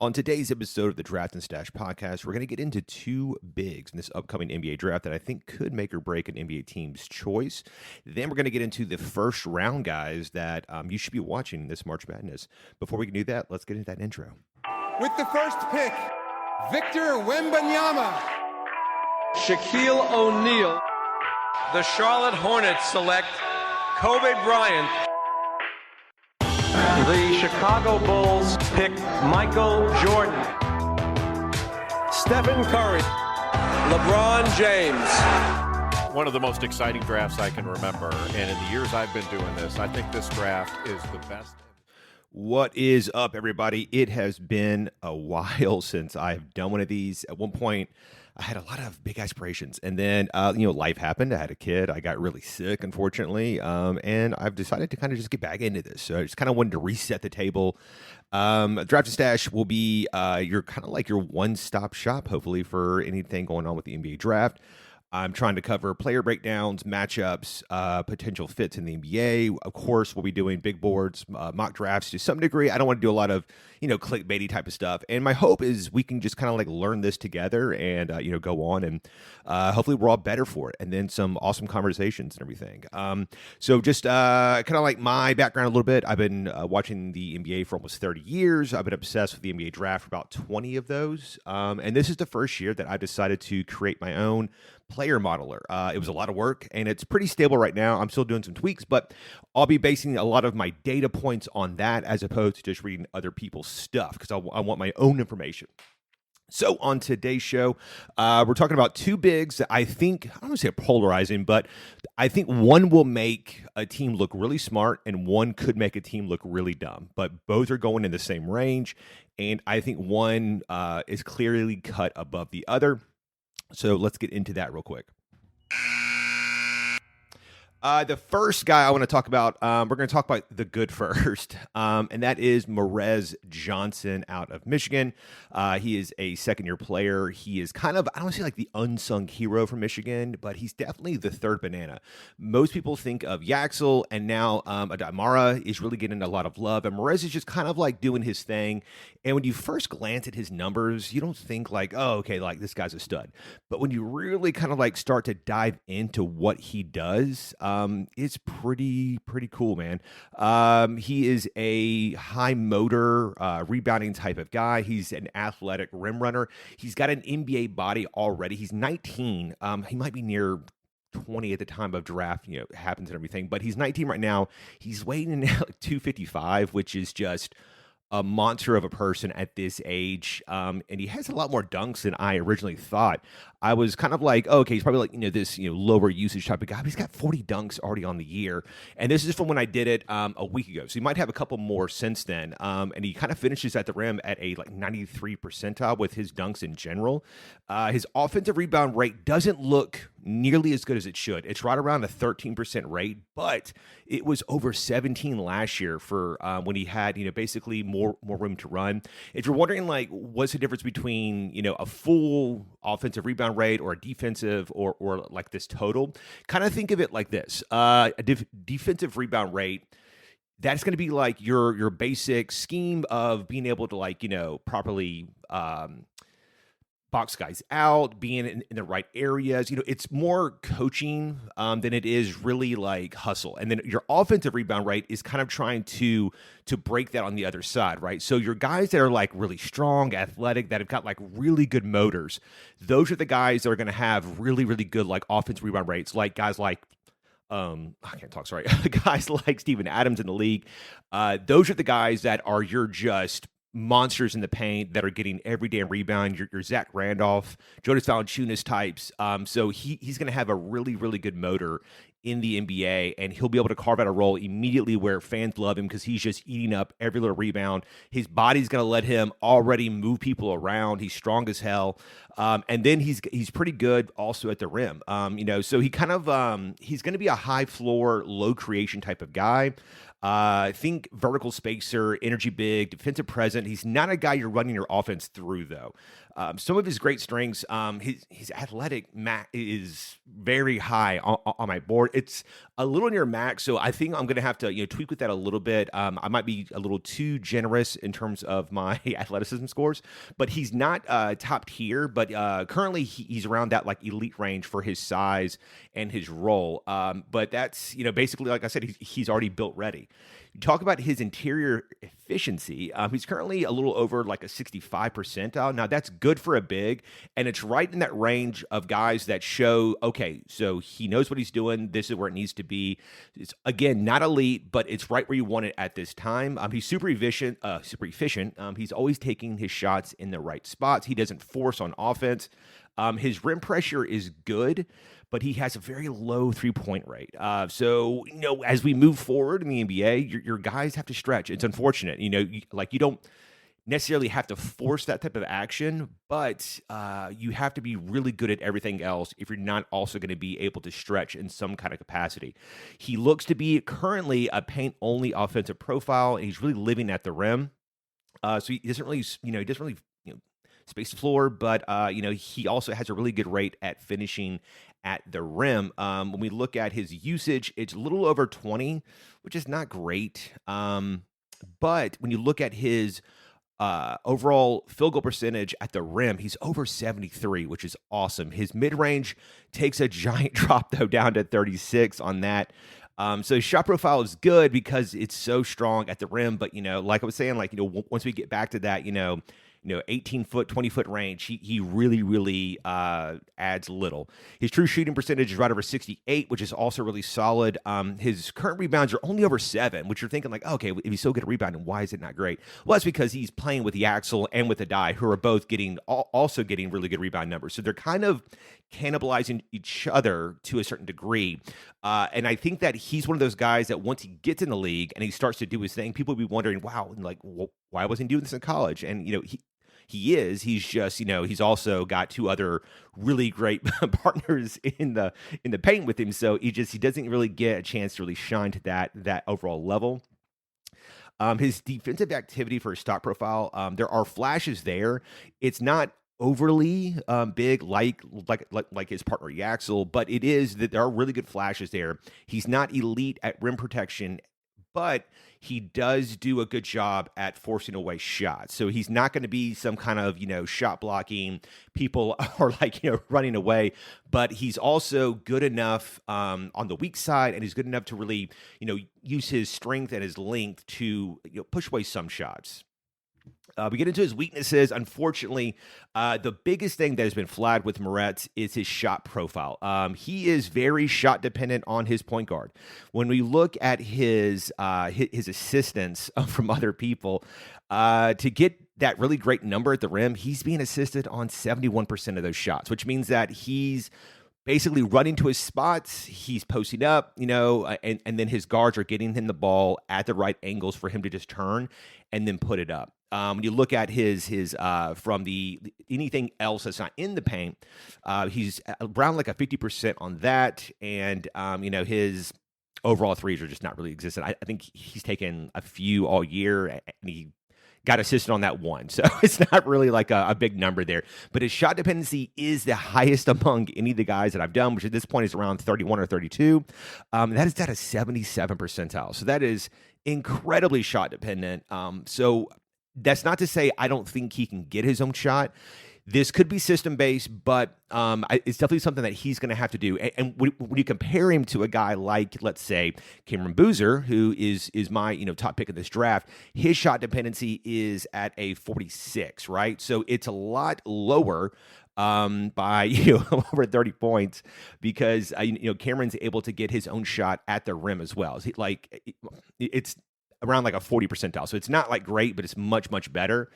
On today's episode of the Draft and Stash podcast, we're going to get into two bigs in this upcoming NBA draft that I think could make or break an NBA team's choice. Then we're going to get into the first round guys that you should be watching this March Madness. Before we can do that, let's get into that intro. With the first pick, Victor Wembanyama. Shaquille O'Neal. The Charlotte Hornets select Kobe Bryant. The Chicago Bulls pick Michael Jordan. Stephen Curry. LeBron James. One of the most exciting drafts I can remember, and in the years I've been doing this, I think this draft is the best. What is up, everybody? It has been a while since I've done one of these. At one point, I had a lot of big aspirations, and then life happened. I had a kid. I got really sick, unfortunately, and I've decided to kind of just get back into this. So I just kind of wanted to reset the table. Draft and Stash will be your kind of like your one-stop shop, hopefully, for anything going on with the NBA draft. I'm trying to cover player breakdowns, matchups, potential fits in the NBA. Of course, we'll be doing big boards, mock drafts to some degree. I don't want to do a lot of, clickbaity type of stuff. And my hope is we can just kind of like learn this together and, go on and hopefully we're all better for it. And then some awesome conversations and everything. So just kind of like my background a little bit. I've been watching the NBA for almost 30 years. I've been obsessed with the NBA draft for about 20 of those. And this is the first year that I decided to create my own player modeler. It was a lot of work and it's pretty stable right now. I'm still doing some tweaks, but I'll be basing a lot of my data points on that as opposed to just reading other people's stuff because I want my own information. So on today's show, we're talking about two bigs that I think, I don't want to say polarizing, but I think one will make a team look really smart and one could make a team look really dumb. But both are going in the same range, and I think one is clearly cut above the other. So let's get into that real quick. The first guy I want to talk about, we're going to talk about the good first, and that is Morez Johnson out of Michigan. He is a second-year player. He is kind of, I don't want to say like the unsung hero from Michigan, but he's definitely the third banana. Most people think of Yaxel, and now Adamara is really getting a lot of love, and Morez is just kind of like doing his thing. And when you first glance at his numbers, you don't think like, oh, okay, like this guy's a stud. But when you really kind of like start to dive into what he does, it's pretty cool, man. He is a high motor, rebounding type of guy. He's an athletic rim runner. He's got an NBA body already. He's 19. He might be near 20 at the time of draft, happens and everything, but he's 19 right now. He's weighing in like 255, which is just a monster of a person at this age, and he has a lot more dunks than I originally thought. I was kind of like, okay, he's probably like, this, lower usage type of guy, but he's got 40 dunks already on the year. And this is from when I did it a week ago. So he might have a couple more since then. And he kind of finishes at the rim at a like 93 percentile with his dunks in general. His offensive rebound rate doesn't look nearly as good as it should. It's right around a 13% rate, but it was over 17 last year for when he had, basically more room to run. If you're wondering, like, what's the difference between, a full offensive rebound rate or a defensive or like this total, kind of think of it like this. A defensive rebound rate, that's going to be like your basic scheme of being able to like, properly box guys out, being in the right areas. It's more coaching than it is really like hustle. And then your offensive rebound rate is kind of trying to break that on the other side, right? So your guys that are like really strong, athletic, that have got like really good motors, those are the guys that are going to have really, really good like offensive rebound rates, like guys like I can't talk, sorry. Guys like Steven Adams in the league. Those are the guys that are your just monsters in the paint that are getting every damn rebound. Your Zach Randolph, Jonas Valanciunas types. So he's going to have a really, really good motor in the NBA, and he'll be able to carve out a role immediately where fans love him because he's just eating up every little rebound. His body's going to let him already move people around. He's strong as hell. And then he's pretty good also at the rim. So he kind of he's going to be a high floor, low creation type of guy. Think vertical spacer, energy big, defensive present. He's not a guy you're running your offense through, though. Some of his great strengths, his athletic is very high on my board. It's a little near max, so I think I'm going to have to tweak with that a little bit. I might be a little too generous in terms of my athleticism scores, but he's not top tier. But currently he's around that like elite range for his size and his role. But that's basically, like I said, he's already built ready. You talk about his interior efficiency. He's currently a little over like a 65 percentile. Now that's good for a big, and it's right in that range of guys that show, okay, so he knows what he's doing. This is where it needs to be. It's again not elite, but it's right where you want it at this time. He's super efficient. He's always taking his shots in the right spots. He doesn't force on offense. His rim pressure is good, but he has a very low 3-point rate. So, as we move forward in the NBA, your guys have to stretch. It's unfortunate. You don't necessarily have to force that type of action, but you have to be really good at everything else if you're not also going to be able to stretch in some kind of capacity. He looks to be currently a paint-only offensive profile, and he's really living at the rim. So he doesn't really, space the floor, but he also has a really good rate at finishing at the rim. When we look at his usage, it's a little over 20, which is not great. But when you look at his overall field goal percentage at the rim, he's over 73, which is awesome. His mid-range takes a giant drop, though, down to 36 on that. So his shot profile is good because it's so strong at the rim. But, like I was saying, once we get back to that, 18-foot, 20-foot range, he really, really adds little. His true shooting percentage is right over 68, which is also really solid. His current rebounds are only over 7, which you're thinking like, okay, if he's so good at rebounding, why is it not great? Well, that's because he's playing with the Axel and with the Die, who are both also getting really good rebound numbers. So they're kind of cannibalizing each other to a certain degree. And I think that he's one of those guys that once he gets in the league and he starts to do his thing, people will be wondering, wow, like, why wasn't he doing this in college? And, he's just, he's also got 2 other really great partners in the paint with him. So he doesn't really get a chance to really shine to that overall level. His defensive activity for his stock profile, there are flashes there. It's not overly big like his partner Yaxel, but it is that there are really good flashes there. He's not elite at rim protection, but he does do a good job at forcing away shots. So he's not going to be some kind of, shot blocking. People are running away, but he's also good enough on the weak side, and he's good enough to really, use his strength and his length to push away some shots. We get into his weaknesses. Unfortunately, the biggest thing that has been flagged with Morez is his shot profile. He is very shot dependent on his point guard. When we look at his assistance from other people, to get that really great number at the rim, he's being assisted on 71% of those shots, which means that he's basically running to his spots, he's posting up, and then his guards are getting him the ball at the right angles for him to just turn and then put it up. When you look at his from the anything else that's not in the paint, he's around like a 50% on that, and his overall threes are just not really existent. I think he's taken a few all year, and he got assisted on that one. So it's not really like a big number there. But his shot dependency is the highest among any of the guys that I've done, which at this point is around 31 or 32. That is at a 77 percentile. So that is incredibly shot dependent. So that's not to say I don't think he can get his own shot. This could be system-based, but it's definitely something that he's going to have to do. And when you compare him to a guy like, let's say, Cameron Boozer, who is my top pick of this draft, his shot dependency is at a 46, right? So it's a lot lower by over 30 points because Cameron's able to get his own shot at the rim as well. It's around like a 40 percentile. So it's not like great, but it's much, much better.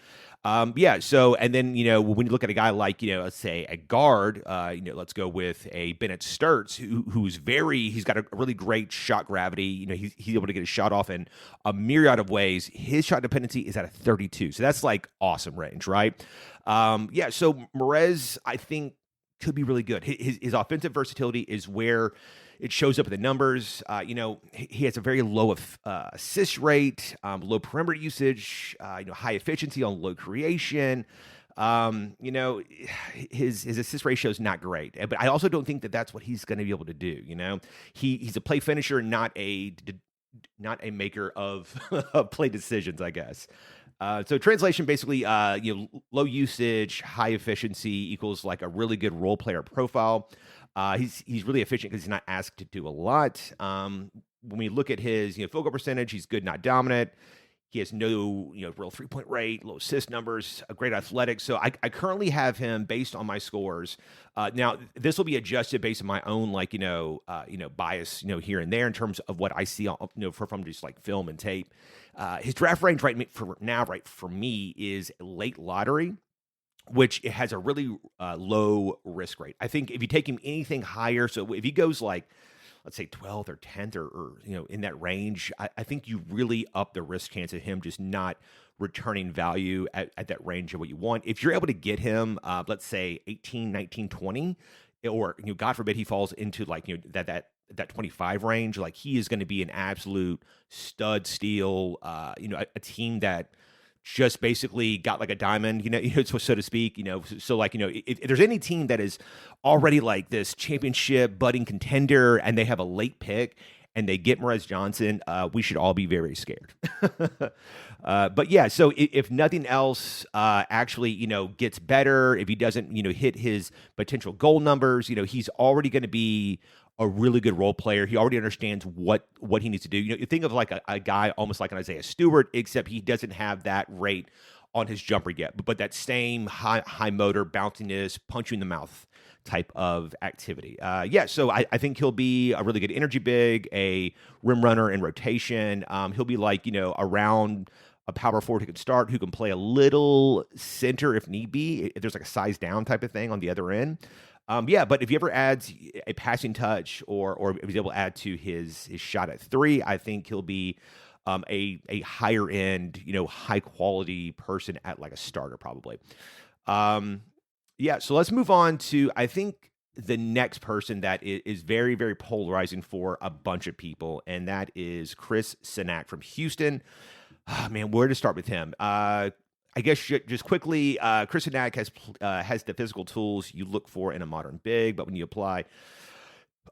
So, and then, when you look at a guy like, let's say a guard, let's go with a Bennett Sturts, he's got a really great shot gravity. He's able to get his shot off in a myriad of ways. His shot dependency is at a 32. So that's like awesome range, right? So Morez, I think, could be really good. His offensive versatility is where it shows up in the numbers. He has a very low assist rate, low perimeter usage, high efficiency on low creation. You know, his assist ratio is not great, but I also don't think that that's what he's going to be able to do. You know, he's a play finisher, not a maker of, of play decisions, I guess. So translation basically, low usage, high efficiency equals like a really good role player profile. He's really efficient because he's not asked to do a lot. When we look at his field goal percentage, he's good, not dominant. He has no real 3-point rate, low assist numbers, a great athletic. So I currently have him based on my scores. Now this will be adjusted based on my own bias here and there in terms of what I see from just like film and tape. His draft range right for me is late lottery, which it has a really low risk rate. I think if you take him anything higher, so if he goes like, let's say 12th or 10th or in that range, I think you really up the risk chance of him just not returning value at that range of what you want. If you're able to get him, let's say 18, 19, 20, or God forbid he falls into like that 25 range, like he is going to be an absolute stud steal. A team that just basically got like a diamond, so to speak, so like, if there's any team that is already like this championship budding contender and they have a late pick and they get Morez Johnson, we should all be very scared. But yeah, so if nothing else actually, gets better, if he doesn't, hit his potential goal numbers, he's already going to be a really good role player. He already understands what he needs to do. You think of like a guy almost like an Isaiah Stewart, except he doesn't have that rate on his jumper yet. But that same high motor, bounciness, punch you in the mouth type of activity. So I think he'll be a really good energy big, a rim runner in rotation. He'll be like, around a power forward who can start, who can play a little center if need be, if there's like a size down type of thing on the other end. But if he ever adds a passing touch or if he's able to add to his shot at three, I think he'll be a higher end, high quality person at like a starter probably. So let's move on to, I think, the next person that is very, very polarizing for a bunch of people, and that is Morez Vs Cenac from Houston. Oh, man, where to start with him? I guess just quickly, Morez Vs Cenac has the physical tools you look for in a modern big, but when you apply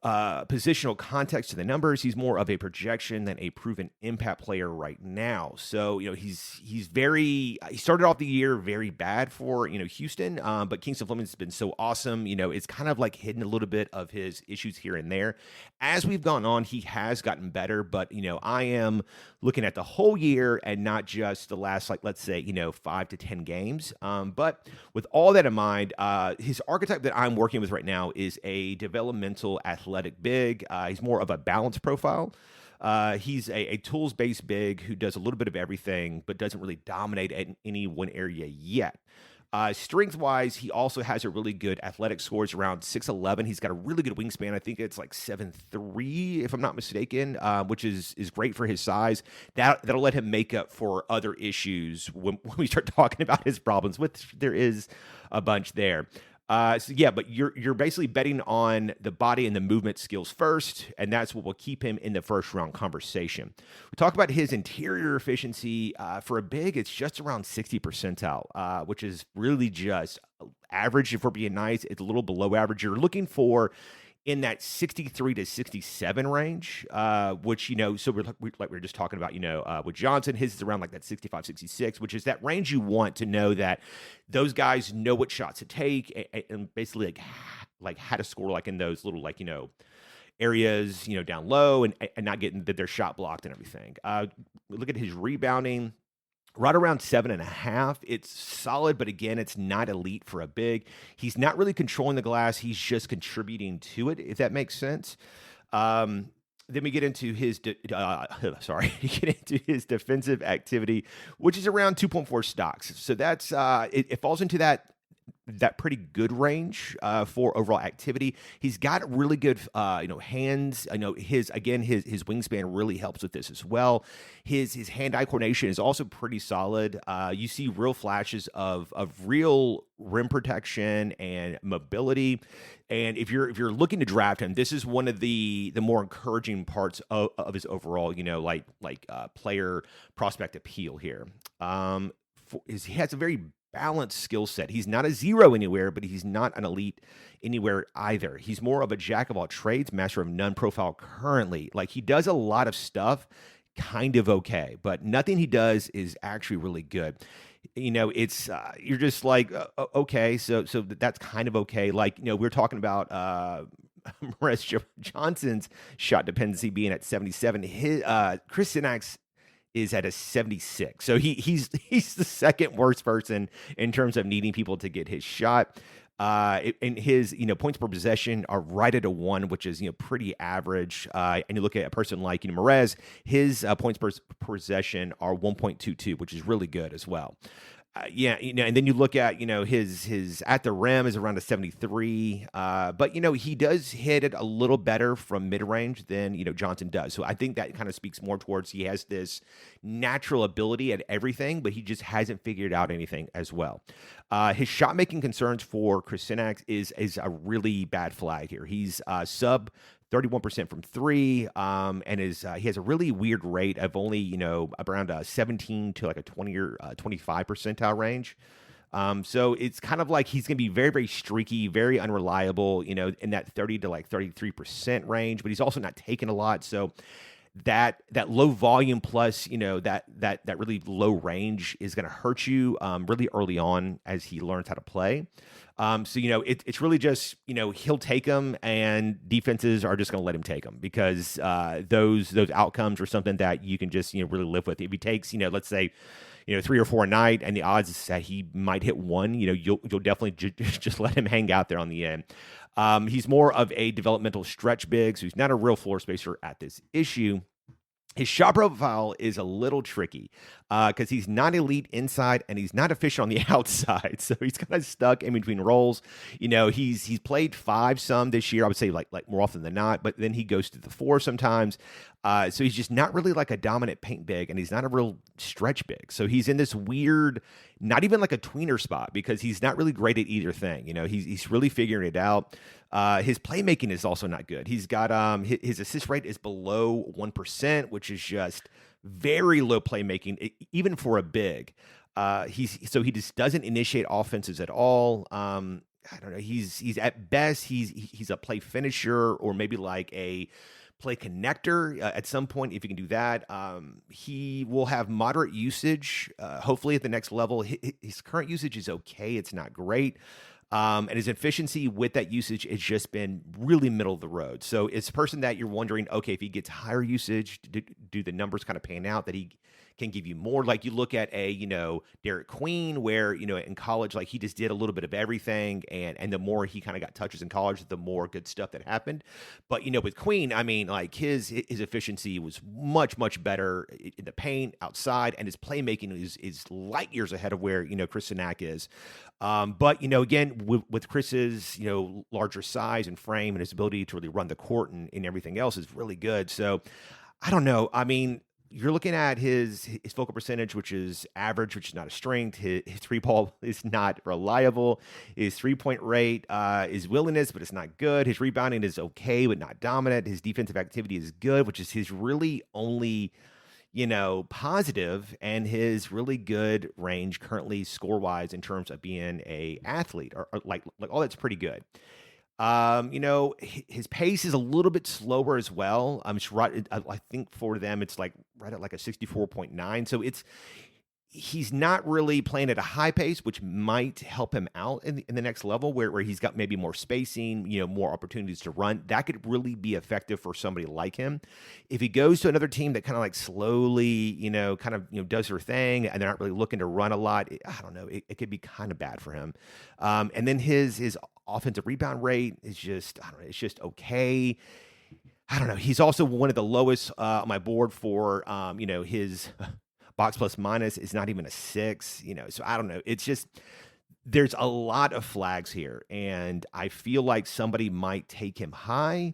positional context to the numbers, he's more of a projection than a proven impact player right now. So he started off the year very bad for Houston, but Kingston Fleming's has been so awesome. It's kind of like hidden a little bit of his issues here and there. As we've gone on, he has gotten better, but I am looking at the whole year and not just the last, like, let's say 5 to 10 games. But with all that in mind, his archetype that I'm working with right now is a developmental athletic big. He's more of a balanced profile. He's a tools-based big who does a little bit of everything, but doesn't really dominate in any one area yet. Strength-wise, he also has a really good athletic scores around 6'11". He's got a really good wingspan. I think it's like 7'3", if I'm not mistaken, which is great for his size. That'll let him make up for other issues when we start talking about his problems, which there is a bunch there. But you're basically betting on the body and the movement skills first, and that's what will keep him in the first round conversation. We talk about his interior efficiency for a big. It's just around 60 percentile, which is really just average. If we're being nice, it's a little below average. You're looking for in that 63 to 67 range, which, so we're just talking about, with Johnson, his is around like that 65, 66, which is that range you want to know that those guys know what shots to take and basically like how to score like in those little areas, down low and not getting their shot blocked and everything. Look at his rebounding. Right around 7.5. It's solid, but again, it's not elite for a big. He's not really controlling the glass. He's just contributing to it, if that makes sense. Then we get into his his defensive activity, which is around 2.4 stocks. So that's it falls into that pretty good range for overall activity. He's got really good hands. I know his wingspan really helps with this as well. His hand-eye coordination is also pretty solid. You see real flashes of real rim protection and mobility. And if you're looking to draft him, this is one of the more encouraging parts of his overall player prospect appeal here. he has a very balanced skill set. He's not a zero anywhere, but he's not an elite anywhere either. He's more of a jack of all trades, master of none profile currently. Like, he does a lot of stuff kind of okay, but nothing he does is actually really good. It's you're just like, okay, so that's kind of okay. Like, we're talking about Morez Johnson's shot dependency being at 77. His Chris Senac's is at a 76. So he's the second worst person in terms of needing people to get his shot. And his, points per possession are right at a 1, which is, pretty average. And you look at a person like, Morez, his points per possession are 1.22, which is really good as well. And then you look at, his at the rim is around a 73. But, he does hit it a little better from mid-range than, Johnson does. So I think that kind of speaks more towards he has this natural ability at everything, but he just hasn't figured out anything as well. His shot-making concerns for Chris Cenac is a really bad flag here. He's sub 31% from 3, and he has a really weird rate of only, around 17 to like a 20 or 25 percentile range. So it's kind of like he's going to be very, very streaky, very unreliable, in that 30 to like 33% range, but he's also not taking a lot. So that low volume plus, that really low range is going to hurt you really early on as he learns how to play. So, it's really just, he'll take them and defenses are just going to let him take them because those outcomes are something that you can just, really live with. If he takes, let's say, 3 or 4 a night and the odds is that he might hit 1, you'll definitely just let him hang out there on the end. He's more of a developmental stretch big, so he's not a real floor spacer at this issue. His shot profile is a little tricky because he's not elite inside and he's not efficient on the outside. So he's kind of stuck in between roles. He's played 5 some this year. I would say like more often than not, but then he goes to the 4 sometimes. So he's just not really like a dominant paint big, and he's not a real stretch big. So he's in this weird, not even like a tweener spot because he's not really great at either thing. He's really figuring it out. His playmaking is also not good. He's got his assist rate is below 1%, which is just very low playmaking, even for a big. He just doesn't initiate offenses at all. I don't know. He's at best he's a play finisher or maybe like a play connector at some point. If you can do that, he will have moderate usage. Hopefully at the next level. His current usage is okay. It's not great. And his efficiency with that usage has just been really middle of the road. So it's a person that you're wondering, okay, if he gets higher usage, do the numbers kind of pan out that he can give you more? Like you look at a, Derek Queen, where, in college, like he just did a little bit of everything. And the more he kind of got touches in college, the more good stuff that happened. But, with Queen, I mean, like his efficiency was much, much better in the paint, outside, and his playmaking is light years ahead of where, Chris Cenac is. But, again, with Chris's, larger size and frame and his ability to really run the court and everything else is really good. So I don't know. I mean, you're looking at his focal percentage, which is average, which is not a strength. His 3-ball is not reliable. His 3-point rate is willingness, but it's not good. His rebounding is okay, but not dominant. His defensive activity is good, which is his really only positive, and his really good range currently score-wise in terms of being a athlete or like all that's pretty good. His pace is a little bit slower as well. It's right. I think for them, it's like right at like a 64.9. So he's not really playing at a high pace, which might help him out in the next level where he's got maybe more spacing, more opportunities to run. That could really be effective for somebody like him. If he goes to another team that kind of like slowly, does their thing and they're not really looking to run a lot, I don't know, it could be kind of bad for him. And then his offensive rebound rate is just, I don't know, it's just okay. I don't know. He's also one of the lowest on my board for, his box plus minus is not even a 6, so I don't know. It's just, there's a lot of flags here, and I feel like somebody might take him high,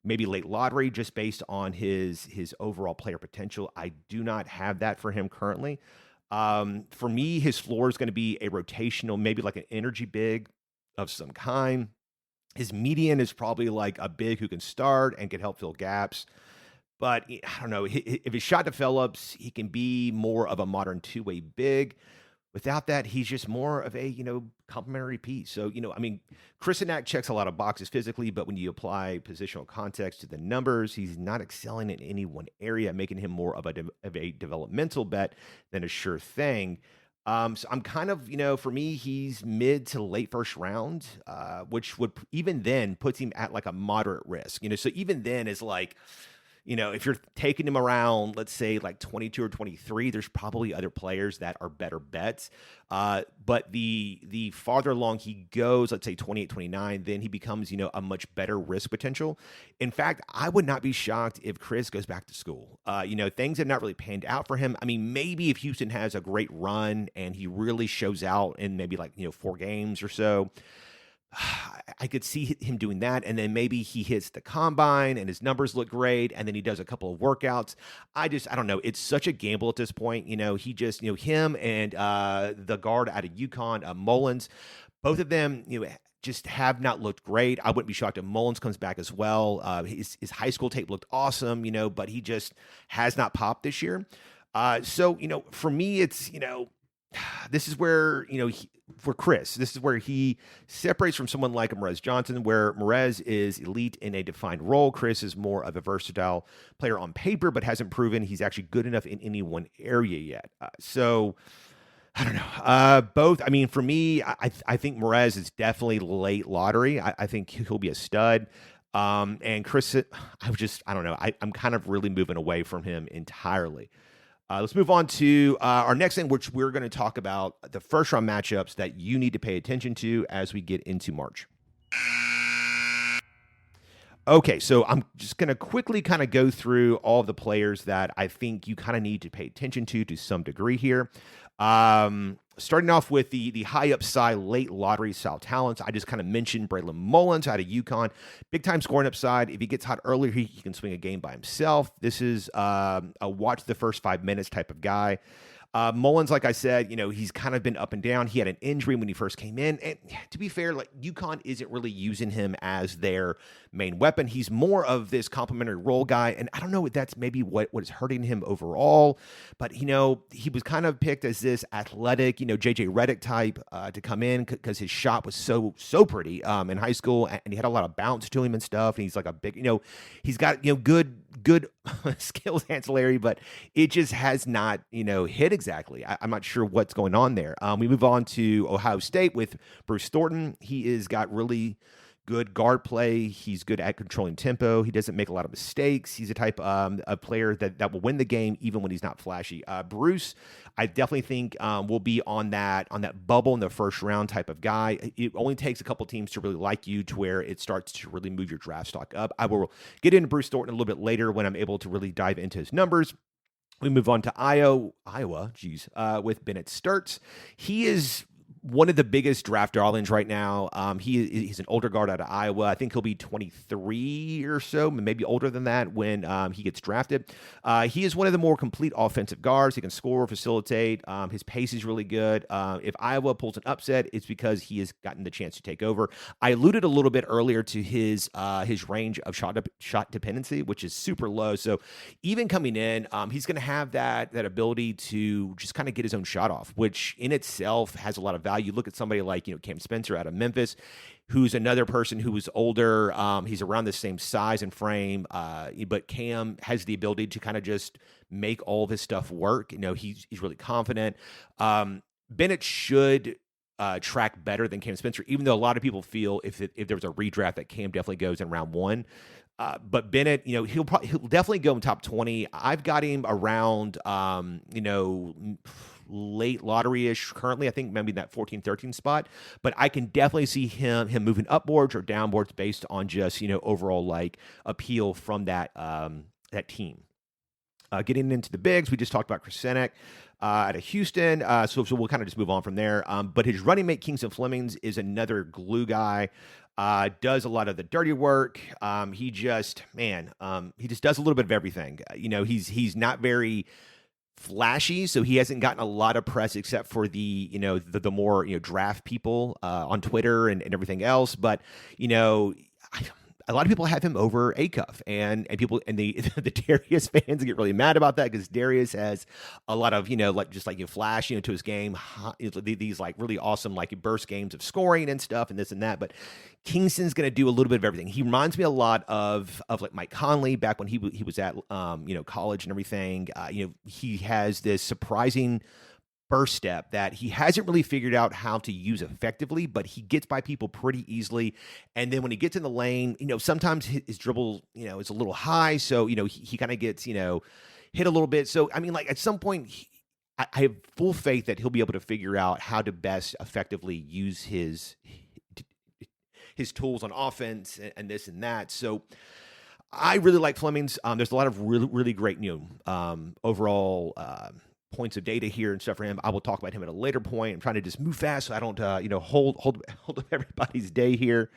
maybe late lottery, just based on his overall player potential. I do not have that for him currently. For me, his floor is going to be a rotational, maybe like an energy big of some kind. His median is probably like a big who can start and can help fill gaps. But I don't know, if his shot develops, he can be more of a modern 2-way big. Without that, he's just more of a, complementary piece. So, Chris Cenac checks a lot of boxes physically, but when you apply positional context to the numbers, he's not excelling in any one area, making him more of a developmental bet than a sure thing. So I'm kind of, for me, he's mid to late first round, which would even then puts him at like a moderate risk. So even then is like, if you're taking him around, let's say like 22 or 23, there's probably other players that are better bets. But the farther along he goes, let's say 28, 29, then he becomes, a much better risk potential. In fact, I would not be shocked if Chris goes back to school. Things have not really panned out for him. I mean, maybe if Houston has a great run and he really shows out in maybe like, 4 games or so, I could see him doing that, and then maybe he hits the combine and his numbers look great, and then he does a couple of workouts. I don't know. It's such a gamble at this point. He just, him and the guard out of UConn, Mullins, both of them, just have not looked great. I wouldn't be shocked if Mullins comes back as well. His high school tape looked awesome, but he just has not popped this year. So, for me, it's, this is where, for Chris, this is where he separates from someone like Morez Johnson, where Morez is elite in a defined role. Chris is more of a versatile player on paper, but hasn't proven he's actually good enough in any one area yet. So I don't know. Both. I mean, for me, I think Morez is definitely late lottery. I think he'll be a stud. And Chris, I don't know. I'm kind of really moving away from him entirely. Let's move on to our next thing, which we're going to talk about the first round matchups that you need to pay attention to as we get into March. Okay, so I'm just going to quickly kind of go through all of the players that I think you kind of need to pay attention to some degree here. Starting off with the high upside late lottery style talents. I just kind of mentioned Braylon Mullins out of UConn. Big time scoring upside. If he gets hot earlier, he can swing a game by himself. This is a watch the first 5 minutes type of guy. Mullins, like I said, he's kind of been up and down. He had an injury when he first came in. And to be fair, like UConn isn't really using him as their main weapon. He's more of this complementary role guy. And I don't know if that's maybe what is hurting him overall. But, he was kind of picked as this athletic, JJ Redick type to come in because his shot was so pretty in high school. And he had a lot of bounce to him and stuff. And he's like a big, he's got, good skills ancillary, but it just has not, hit exactly. I'm not sure what's going on there. We move on to Ohio State with Bruce Thornton. He is got really good guard play. He's good at controlling tempo. He doesn't make a lot of mistakes. He's a type of player that will win the game even when he's not flashy. Bruce, I definitely think will be on that bubble in the first round type of guy. It only takes a couple teams to really like you to where it starts to really move your draft stock up. I will get into Bruce Thornton a little bit later when I'm able to really dive into his numbers. We move on to Iowa, with Bennett Sturtz. He is one of the biggest draft darlings right now. He's an older guard out of Iowa. I think he'll be 23 or so, maybe older than that when he gets drafted. He is one of the more complete offensive guards. He can score, facilitate. His pace is really good. If Iowa pulls an upset, it's because he has gotten the chance to take over. I alluded a little bit earlier to his range of shot dependency, which is super low. So even coming in, he's going to have that ability to just kind of get his own shot off, which in itself has a lot of value. You look at somebody like, Cam Spencer out of Memphis, who's another person who was older. He's around the same size and frame, but Cam has the ability to kind of just make all of his stuff work. He's really confident. Bennett should track better than Cam Spencer, even though a lot of people feel if there was a redraft that Cam definitely goes in round 1. But Bennett, he'll definitely go in top 20. I've got him around, late lottery-ish currently. I think maybe that 14, 13 spot. But I can definitely see him moving upwards or downwards based on just, overall like appeal from that team. Getting into the bigs, we just talked about Chris Cenac out of Houston. So we'll kind of just move on from there. But his running mate, Kingston Flemings, is another glue guy. Does a lot of the dirty work. He just does a little bit of everything. He's not very flashy, so he hasn't gotten a lot of press except for the more draft people on Twitter and everything else. But a lot of people have him over Acuff, and people and the the Darius fans get really mad about that because Darius has a lot of like just like flash to his game, these like really awesome like burst games of scoring and stuff and this and that. But Kingston's going to do a little bit of everything. He reminds me a lot of like Mike Conley back when he was at college and everything. He has this surprising burst step that he hasn't really figured out how to use effectively, but he gets by people pretty easily. And then when he gets in the lane, sometimes his dribble, is a little high. So, he kind of gets, hit a little bit. So, I mean, like at some point, I have full faith that he'll be able to figure out how to best effectively use his tools on offense and this and that. So I really like Fleming's. There's a lot of really, really great, overall, points of data here and stuff for him. I will talk about him at a later point. I'm trying to just move fast so I don't, hold up everybody's day here.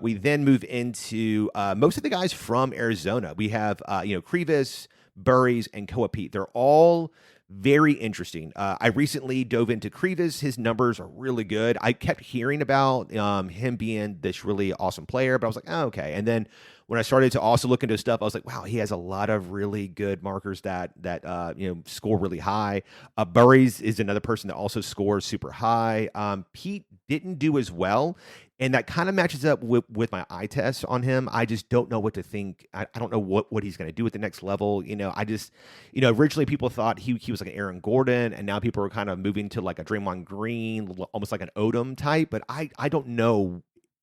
We then move into most of the guys from Arizona. We have, Krivas, Burries, and Koa Pete. They're all very interesting. I recently dove into Krivas. His numbers are really good. I kept hearing about him being this really awesome player, but I was like, oh, okay. And then when I started to also look into stuff, I was like, wow, he has a lot of really good markers that score really high. Burries is another person that also scores super high. Pete didn't do as well, and that kind of matches up with my eye test on him. I just don't know what to think. I don't know what he's going to do at the next level. I just, originally people thought he was like an Aaron Gordon, and now people are kind of moving to like a Draymond Green, almost like an Odom type. But I don't know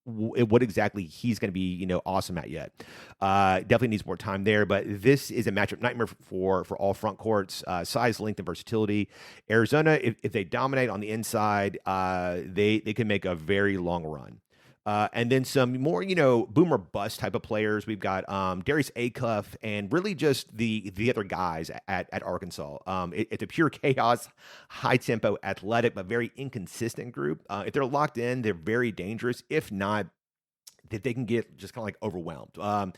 what exactly he's going to be, awesome at yet. Definitely needs more time there, but this is a matchup nightmare for all front courts, size, length, and versatility. Arizona, if they dominate on the inside, they can make a very long run. And then some more, boomer bust type of players. We've got Darius Acuff and really just the other guys at Arkansas. It's a pure chaos, high tempo, athletic, but very inconsistent group. If they're locked in, they're very dangerous. If not, that they can get just kind of like overwhelmed.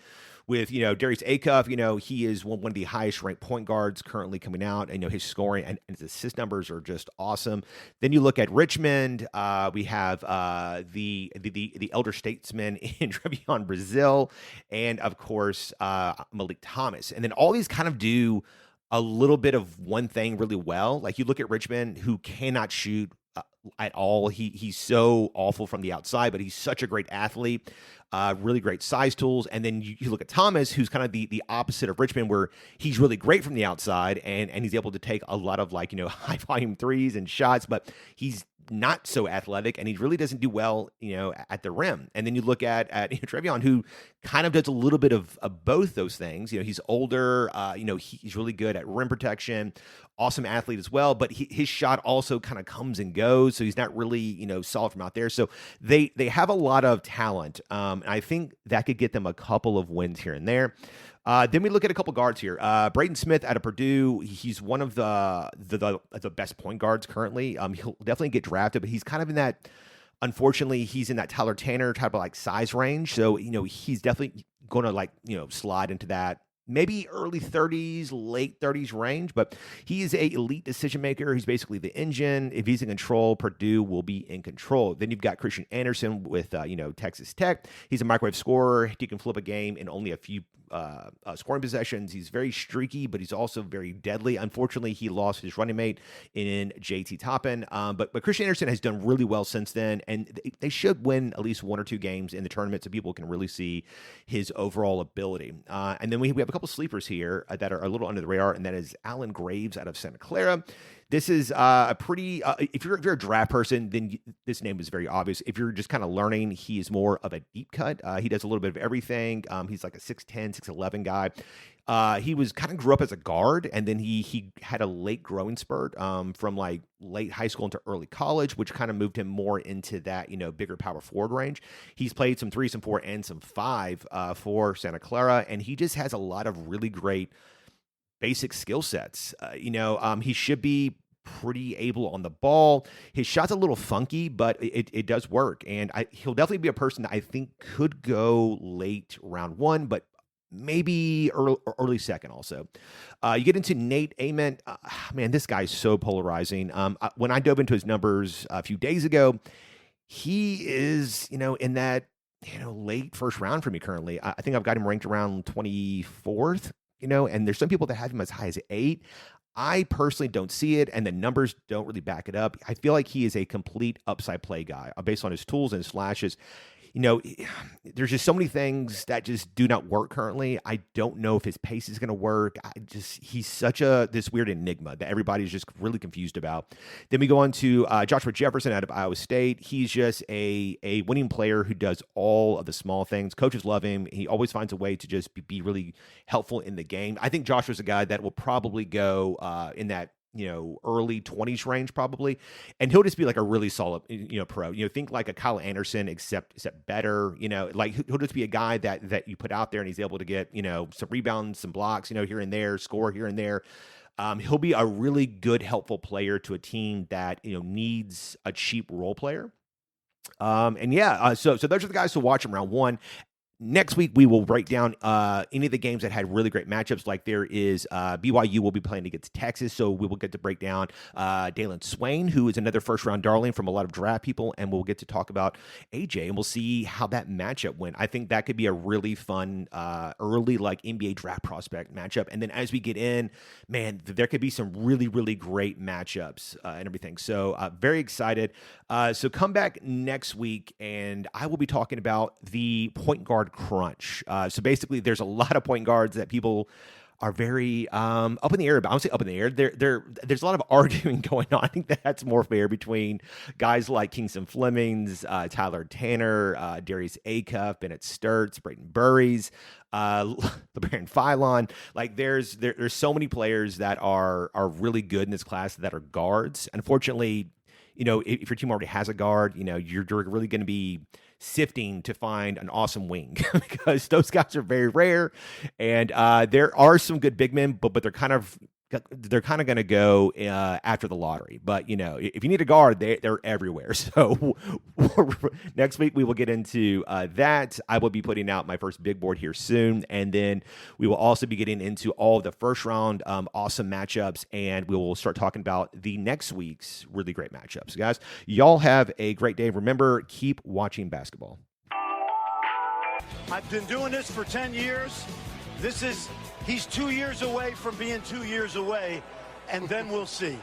With, Darius Acuff, he is one of the highest ranked point guards currently coming out. And, his scoring and his assist numbers are just awesome. Then you look at Richmond. We have the elder statesman in Trevion Brazil. And, of course, Malik Thomas. And then all these kind of do a little bit of one thing really well. Like you look at Richmond, who cannot shoot at all. He's so awful from the outside, but he's such a great athlete. Really great size tools. And then you look at Thomas, who's kind of the opposite of Richmond, where he's really great from the outside and he's able to take a lot of high volume threes and shots, but he's not so athletic and he really doesn't do well, at the rim. And then you look at Trevion, who kind of does a little bit of both those things. He's older, he's really good at rim protection, awesome athlete as well, but his shot also kind of comes and goes. So he's not really, solid from out there. So they have a lot of talent. And I think that could get them a couple of wins here and there. Then we look at a couple guards here. Braden Smith out of Purdue. He's one of the best point guards currently. He'll definitely get drafted, but he's kind of in that. Unfortunately, he's in that Tyler Tanner type of size range. So he's definitely going to slide into that maybe early 30s, late 30s range, but he is an elite decision maker. He's basically the engine. If he's in control, Purdue will be in control. Then you've got Christian Anderson with Texas Tech. He's a microwave scorer. He can flip a game in only a few scoring possessions. He's very streaky, but he's also very deadly. Unfortunately, he lost his running mate in JT Toppin. But Christian Anderson has done really well since then, and they should win at least one or two games in the tournament so people can really see his overall ability. And then we have a couple sleepers here that are a little under the radar, and that is Alan Graves out of Santa Clara. This is a pretty, if you're a draft person, then this name is very obvious. If you're just kind of learning, he is more of a deep cut. He does a little bit of everything. He's like a 6'10", 6'11" guy. He was kind of grew up as a guard, and then he had a late growing spurt from late high school into early college, which kind of moved him more into that, bigger power forward range. He's played some 3, some 4, and some 5 for Santa Clara, and he just has a lot of really great basic skill sets. He should be pretty able on the ball. His shot's a little funky, but it does work. And he'll definitely be a person that I think could go late round 1, but maybe early second also. You get into Nate Ament. Man, this guy's so polarizing. When I dove into his numbers a few days ago, he is, in that late first round for me currently. I think I've got him ranked around 24th, and there's some people that have him as high as 8. I personally don't see it, and the numbers don't really back it up. I feel like he is a complete upside play guy based on his tools and his flashes. There's just so many things that just do not work currently. I don't know if his pace is going to work. He's such this weird enigma that everybody's just really confused about. Then we go on to Joshua Jefferson out of Iowa State. He's just a winning player who does all of the small things. Coaches love him. He always finds a way to just be really helpful in the game. I think Joshua's a guy that will probably go in that early 20s range probably. And he'll just be like a really solid, pro, think like a Kyle Anderson, except better, like he'll just be a guy that you put out there and he's able to get, some rebounds, some blocks, here and there, score here and there. He'll be a really good, helpful player to a team that, needs a cheap role player. So those are the guys to watch in round 1. Next week, we will break down any of the games that had really great matchups. Like there is BYU will be playing against Texas, so we will get to break down Dalen Swain, who is another first-round darling from a lot of draft people, and we'll get to talk about AJ, and we'll see how that matchup went. I think that could be a really fun early like NBA draft prospect matchup. And then as we get in, man, there could be some really, really great matchups and everything. So very excited. So come back next week, and I will be talking about the point guard crunch. So basically, there's a lot of point guards that people are very up in the air about. I don't say up in the air. There's a lot of arguing going on. I think that's more fair between guys like Kingston Flemings, Tyler Tanner, Darius Acuff, Bennett Sturts, Brayton Burries, LeBaron Philon. Like there's so many players that are really good in this class that are guards. Unfortunately, if your team already has a guard, you're really going to be sifting to find an awesome wing because those guys are very rare. And there are some good big men, but they're kind of going to go after the lottery. But, if you need a guard, they're everywhere. So next week we will get into that. I will be putting out my first big board here soon. And then we will also be getting into all of the first round awesome matchups. And we will start talking about the next week's really great matchups. Guys, y'all have a great day. Remember, keep watching basketball. I've been doing this for 10 years. He's 2 years away from being 2 years away, and then we'll see.